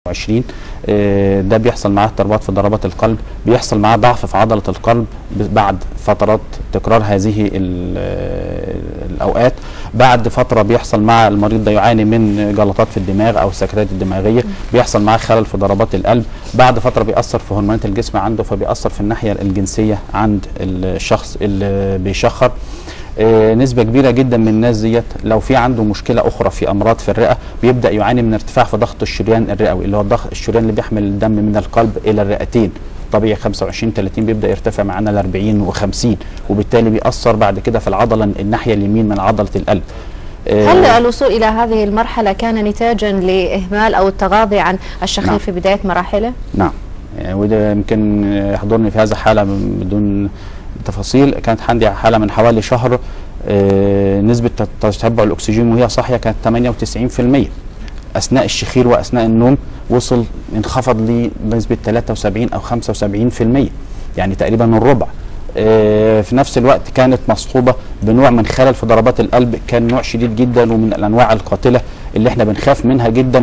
20 ده بيحصل معاه اضطرابات في ضربات القلب، بيحصل معاه ضعف في عضلة القلب بعد فترات تكرار هذه الأوقات. بعد فترة بيحصل مع المريض ده يعاني من جلطات في الدماغ أو السكتات الدماغية، بيحصل معاه خلل في ضربات القلب. بعد فترة بيأثر في هرمونات الجسم عنده، فبيأثر في الناحية الجنسية عند الشخص اللي بيشخر. نسبة كبيرة جدا من الناس ديت لو في عنده مشكلة أخرى في أمراض في الرئة بيبدأ يعاني من ارتفاع في ضغط الشريان الرئوي، اللي هو الضغط الشريان اللي بيحمل الدم من القلب إلى الرئتين. طبيعي 25 30 بيبدأ يرتفع معانا ل 40 و50، وبالتالي بيأثر بعد كده في العضلة الناحية اليمين من عضلة القلب. هل الوصول إلى هذه المرحلة كان نتاجا لإهمال أو التغاضي عن الشخير نعم. في بداية مراحله؟ نعم، وده يمكن يحضرني في هذا حالة بدون تفاصيل. كانت عندي حالة من حوالي شهر، نسبة تتبع الأكسجين وهي صاحية كانت 98%. أثناء الشخير وأثناء النوم وصل انخفض لنسبة 73 أو 75%، يعني تقريبا الربع. في نفس الوقت كانت مصحوبة بنوع من خلل في ضربات القلب، كان نوع شديد جدا ومن الأنواع القاتلة اللي احنا بنخاف منها جدا،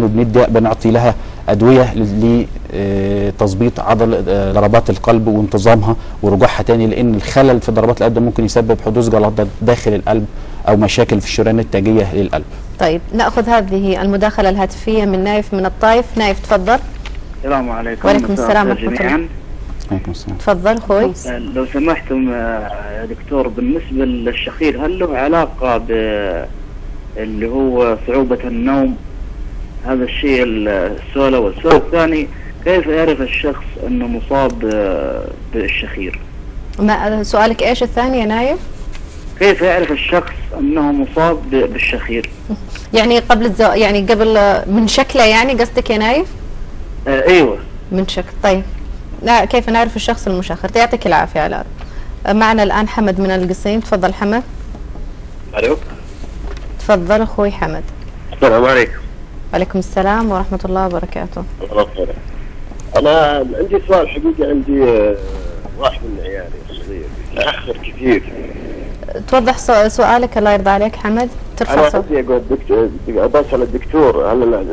بنعطي لها أدوية لتظبيط ضربات القلب وانتظامها ورجوعها تاني، لأن الخلل في ضربات القلب ممكن يسبب حدوث جلطات داخل القلب أو مشاكل في الشريان التاجية للقلب. طيب نأخذ هذه المداخلة الهاتفية من نايف من الطائف. نايف تفضل. السلام عليكم. وعليكم السلام ورحمة الله. عليكم السلام. تفضل اخوي. لو سمحتم يا دكتور، بالنسبة للشخير هل له علاقة اللي هو صعوبة النوم؟ هذا الشيء السؤال الأول. السؤال الثاني، كيف يعرف الشخص أنه مصاب بالشخير؟ ما سؤالك ايش الثاني يا نايف؟ كيف يعرف الشخص أنه مصاب بالشخير؟ يعني قبل من شكله، يعني قصدك يا نايف؟ ايوه من شكل. طيب لا، كيف نعرف الشخص المشخر؟ يعطيك العافية. على معنا الآن حمد من القصيم. تفضل حمد. الو. تفضل اخوي حمد. السلام عليكم. وعليكم السلام ورحمة الله وبركاته. الله يخيرك. أنا عندي سؤال حقيقي. عندي واحد من عيالي الصغير متأخر كثير. توضح سؤالك الله يرضى عليك حمد. ترفع صوت. أنا أقول بسأل الدكتور هل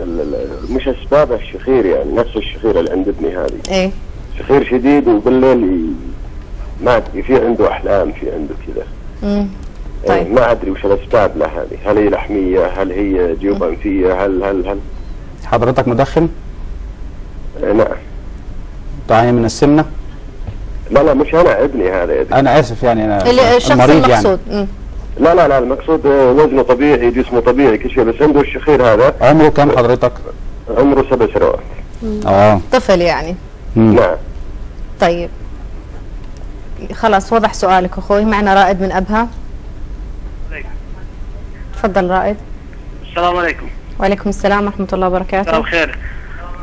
مش أسباب الشخير، يعني نفس الشخير اللي عند ابني هذه. إيه. شخير شديد وبالليل ما أدري، في عنده أحلام، في عنده كذا. طيب. ما أدري وش الأسباب له هذه، هل هي لحمية، هل هي جيوب أنفية، هل حضرتك مدخن؟ نعم. تعاني من السمنة؟ لا مش أنا، ابني هذا. أنا آسف، يعني أنا الشخص المقصود يعني. لا المقصود وزنه طبيعي، جسمه طبيعي، كل شيء، بس عنده الشخير هذا. عمره كم حضرتك؟ عمره 7 سنوات. طفل يعني. نعم. طيب خلاص وضح سؤالك اخوي. معنا رائد من أبها. تفضل رائد. السلام عليكم. وعليكم السلام ورحمة الله وبركاته. مساء الخير.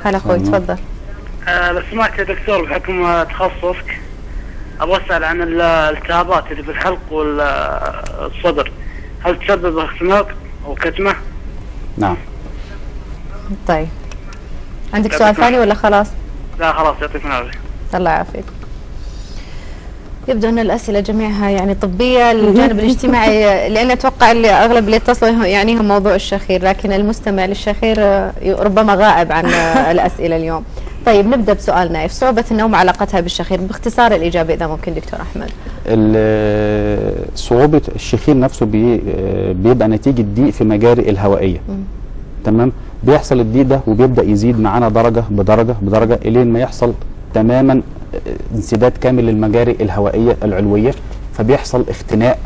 هلا اخوي تفضل. لو سمحت يا دكتور، بحكم تخصصك ابغى اسال عن الالتهابات اللي في الحلق والصدر، هل تسبب اختناق او كتمه؟ نعم. طيب عندك سؤال ثاني ولا خلاص؟ لا خلاص، يعطيكم العافيه. الله يعافيك. يبدو ان الاسئله جميعها يعني طبيه للجانب الاجتماعي، لان اتوقع اللي اغلب اللي اتصلوا يعني هم موضوع الشخير، لكن المستمع للشخير ربما غائب عن الاسئله اليوم. طيب نبدا بسؤال نايف. صعوبه النوم علاقتها بالشخير، باختصار الاجابه اذا ممكن دكتور احمد. صعوبه الشخير نفسه بيبقى نتيجه ضيق في مجاري الهوائيه. تمام. بيحصل الضيق ده وبيبدا يزيد معانا درجه بدرجه بدرجه الين ما يحصل تماما انسداد كامل للمجاري الهوائيه العلويه، فبيحصل اختناق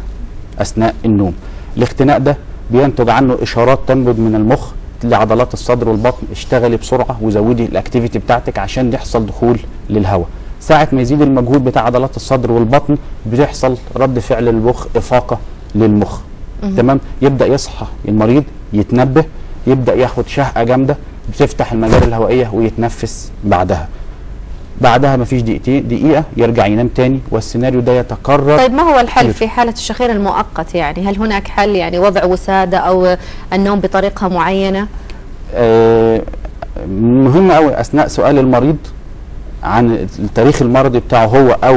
اثناء النوم. الاختناق ده بينتج عنه اشارات تنبض من المخ لعضلات الصدر والبطن: اشتغلي بسرعه وزودي الاكتيفيتي بتاعتك عشان يحصل دخول للهواء. ساعه ما يزيد المجهود بتاع عضلات الصدر والبطن بيحصل رد فعل للمخ، افاقه للمخ. تمام. يبدا يصحى المريض، يتنبه، يبدا ياخد شهقه جامده، بتفتح المجاري الهوائيه ويتنفس. بعدها مفيش دقيقة يرجع ينام تاني، والسيناريو ده يتكرر. طيب ما هو الحل في حالة الشخير المؤقت؟ يعني هل هناك حل، يعني وضع وسادة أو النوم بطريقة معينة؟ مهم أوي أثناء سؤال المريض عن التاريخ المرضي بتاعه هو أو